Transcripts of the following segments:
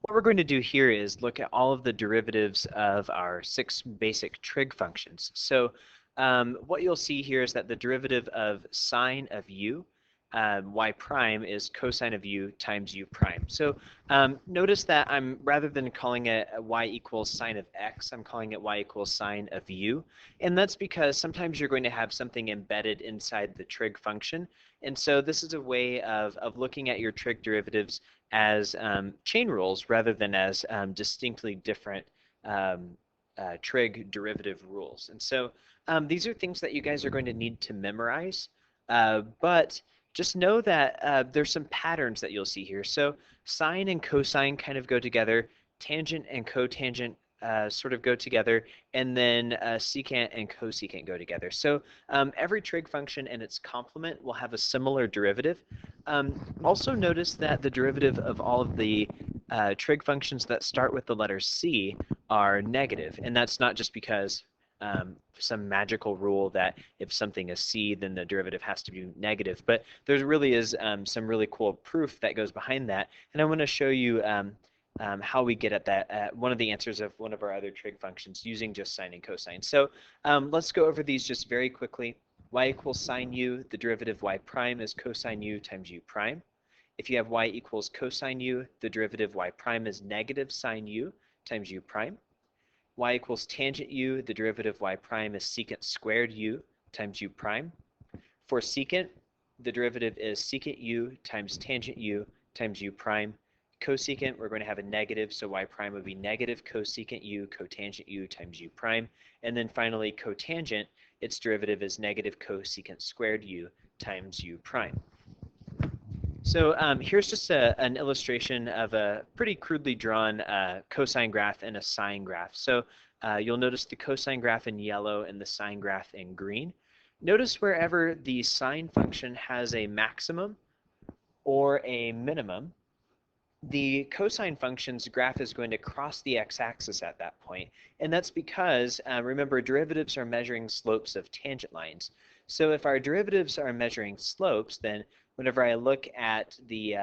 what we're going to do here is look at all of the derivatives of our 6 basic trig functions. So what you'll see here is that the derivative of sine of u, y prime, is cosine of u times u prime. So notice that I'm, rather than calling it y equals sine of x, I'm calling it y equals sine of u. And that's because sometimes you're going to have something embedded inside the trig function. And so this is a way of looking at your trig derivatives as chain rules rather than as distinctly different trig derivative rules. And so these are things that you guys are going to need to memorize, but just know that there's some patterns that you'll see here. So sine and cosine kind of go together, tangent and cotangent sort of go together, and then secant and cosecant go together. So every trig function and its complement will have a similar derivative. Also notice that the derivative of all of the trig functions that start with the letter C are negative, and that's not just because some magical rule that if something is C, then the derivative has to be negative, but there really is some really cool proof that goes behind that, and I want to show you how we get at that, one of the answers of one of our other trig functions using just sine and cosine. So let's go over these just very quickly. Y equals sine u, the derivative y prime is cosine u times u prime. If you have y equals cosine u, the derivative y prime is negative sine u times u prime. Y equals tangent u, the derivative y prime is secant squared u times u prime. For secant, the derivative is secant u times tangent u times u prime. Cosecant, we're going to have a negative, so y prime would be negative cosecant u cotangent u times u prime. And then finally, cotangent, its derivative is negative cosecant squared u times u prime. So here's just an illustration of a pretty crudely drawn cosine graph and a sine graph. So you'll notice the cosine graph in yellow and the sine graph in green. Notice wherever the sine function has a maximum or a minimum, the cosine function's graph is going to cross the x-axis at that point. And that's because, remember, derivatives are measuring slopes of tangent lines. So if our derivatives are measuring slopes, then whenever I look at the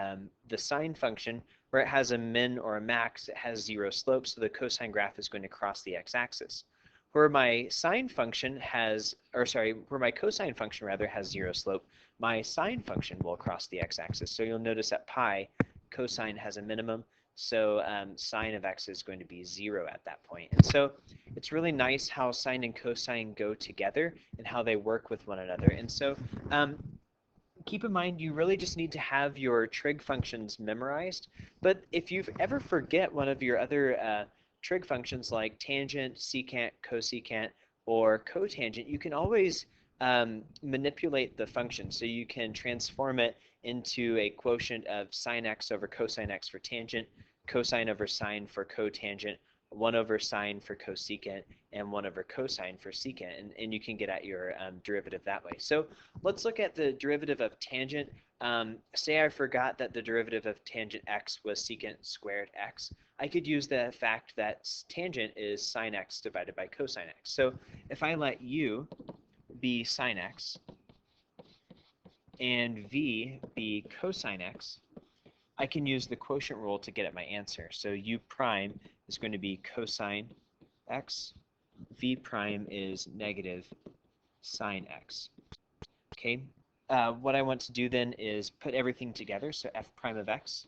sine function, where it has a min or a max, it has 0 slope, so the cosine graph is going to cross the x-axis. Where my sine function has, or sorry, where my cosine function rather has 0 slope, my sine function will cross the x-axis. So you'll notice at pi, cosine has a minimum, so sine of x is going to be 0 at that point. And so it's really nice how sine and cosine go together and how they work with one another. And so keep in mind, you really just need to have your trig functions memorized. But if you ever forget one of your other trig functions like tangent, secant, cosecant, or cotangent, you can always manipulate the function. So you can transform it into a quotient of sine x over cosine x for tangent, cosine over sine for cotangent, 1 over sine for cosecant, and 1 over cosine for secant, and you can get at your derivative that way. So let's look at the derivative of tangent. Say I forgot that the derivative of tangent x was secant squared x. I could use the fact that tangent is sine x divided by cosine x. So if I let u be sine x and v be cosine x, I can use the quotient rule to get at my answer. So u prime is going to be cosine x, v prime is negative sine x. Okay, what I want to do then is put everything together. So f prime of x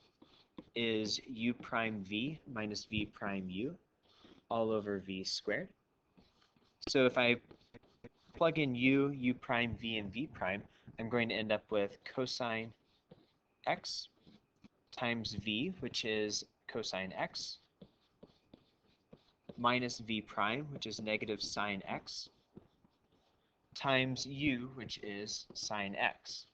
is u prime v minus v prime u all over v squared. So if I plug in u prime, v, and v prime, I'm going to end up with cosine x times v, which is cosine x, minus v prime, which is negative sine x, times u, which is sine x.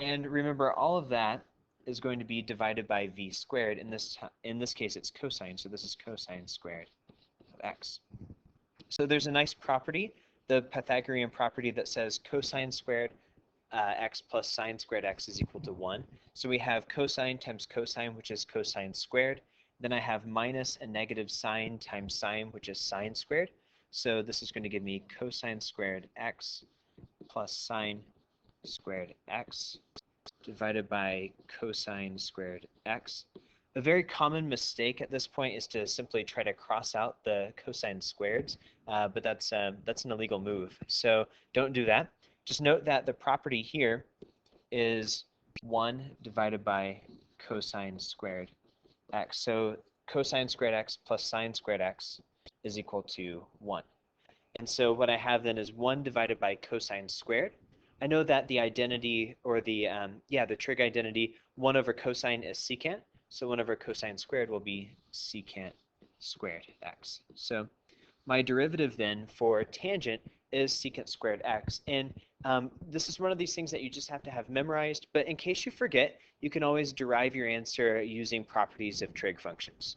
And remember, all of that is going to be divided by v squared. In this case, it's cosine, so this is cosine squared of x. So there's a nice property, the Pythagorean property, that says cosine squared x plus sine squared x is equal to 1. So we have cosine times cosine, which is cosine squared. Then I have minus a negative sine times sine, which is sine squared. So this is going to give me cosine squared x plus sine squared x divided by cosine squared x. A very common mistake at this point is to simply try to cross out the cosine squareds, but that's an illegal move. So don't do that. Just note that the property here is 1 divided by cosine squared x. So cosine squared x plus sine squared x is equal to 1. And so what I have then is 1 divided by cosine squared. I know that the identity, or the trig identity, 1 over cosine is secant. So 1 over cosine squared will be secant squared x. So my derivative then for tangent is secant squared x. And this is one of these things that you just have to have memorized. But in case you forget, you can always derive your answer using properties of trig functions.